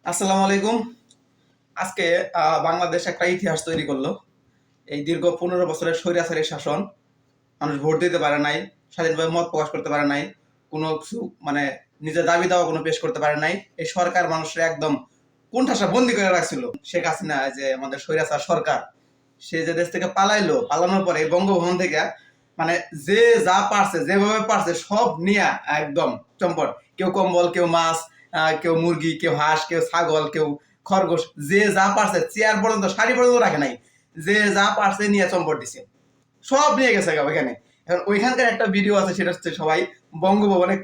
আসসালামু আলাইকুম। আজকে বাংলাদেশ একটা ইতিহাস তৈরি করলো। এই দীর্ঘ ১৫ বছরের স্বৈরাচারী শাসন, মানুষ ভোট দিতে পারে নাই, স্বাধীনভাবে মত প্রকাশ করতে পারে নাই, কোনো কিছু মানে নিজের দাবি দাওয়া কোনো পেশ করতে পারে নাই। এই সরকার মানুষের একদম কোণঠাসা বন্দি করে রাখছিল। শেখ হাসিনা যে আমাদের স্বৈরাচার সরকার, সে যে দেশ থেকে পালাইলো, পালানোর পরে এই বঙ্গভবন থেকে মানে যে যা পারছে, যেভাবে পারছে সব নিয়ে একদম চম্পট। কেউ কম্বল, কেউ মাছ, কেউ মুরগি, কেউ হাঁস, কেউ ছাগল, কেউ খরগোশ, যে যা পারছে, চেয়ার পর্যন্ত, শাড়ি পর্যন্ত রাখে নাই, যে যা পারছে নিয়ে চম্পট দিছে, সব নিয়ে গেছে ওইখানে। এখন ওইখানকার একটা ভিডিও আছে, সেটা হচ্ছে সবাই বঙ্গভবনে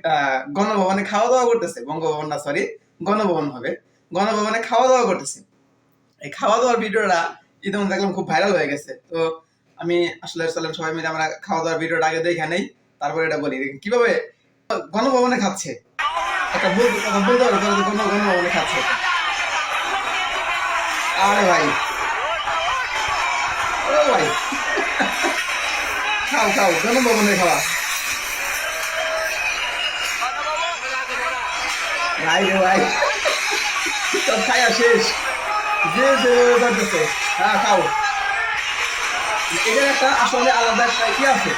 গণভবনে খাওয়া দাওয়া করতেছে। বঙ্গভবন না, সরি, গণভবন হবে। গণভবনে খাওয়া দাওয়া করতেছে। এই খাওয়া দাওয়ার ভিডিওটা ইতিমধ্যে দেখলাম খুব ভাইরাল হয়ে গেছে। তো আমি আসলে চলেন সবাই মিলে আমরা খাওয়া দাওয়ার ভিডিওটা আগে দেখে নেই, তারপরে এটা বলি কিভাবে গণভবনে খাচ্ছে। একটা কথা বলতে হবে, গণভবনে খাচ্ছে। আরে ভাই, ও ভাই, খাও খাও, গণভবনে খাওয়া। ভাই রে ভাই, সব খায়া শেষ, যে যেভাবে করতেছে। হ্যাঁ, খাও। এটার একটা আসলে আলাদা একটা কি আছে,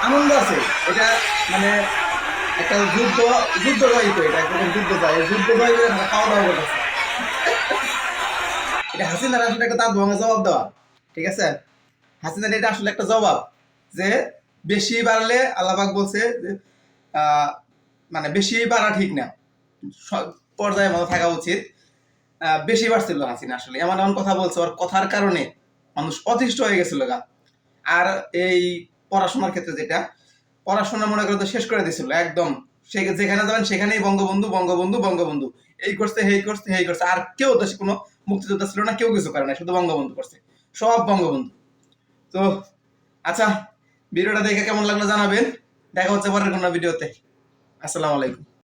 আনন্দ আছে। এটা মানে একটা যুদ্ধ জয়িত, এটা একরকম যুদ্ধ জয়, যুদ্ধ জয় করে খাওয়া দাওয়া করতেছে। এটা হাসিনার আসলে একটা তার ভাঙা জবাব দেওয়া, ঠিক আছে? হাসিনার এটা আসলে একটা জবাব, যে বেশি বাড়লে আল্লাহবাক বলছে যে মানে বেশি বাড়া ঠিক না, পর্যায়ে মতো থাকা উচিত। বেশি বাড়ছিল হাসিনা, আসলে এমন এমন কথা বলছে, ওর কথার কারণে মানুষ অতিষ্ঠ হয়ে গেছিল গা। আর এই পড়াশোনার ক্ষেত্রে যেটা, পড়াশোনা মনে করে তো শেষ করে দিছিল একদম। সে যেখানে যাবেন সেখানেই বঙ্গবন্ধু বঙ্গবন্ধু বঙ্গবন্ধু, এই করছে, এই করছে, এই করছে। আর কেউ দেশে কোনো মুক্তিযোদ্ধা ছিল না, কেউ কিছু করে না, শুধু বঙ্গবন্ধু করছে, সব বঙ্গবন্ধু। তো আচ্ছা, ভিডিওটা দেখে কেমন লাগলো জানাবেন। দেখা হচ্ছে পরের কোনো ভিডিওতে। আসসালামু আলাইকুম।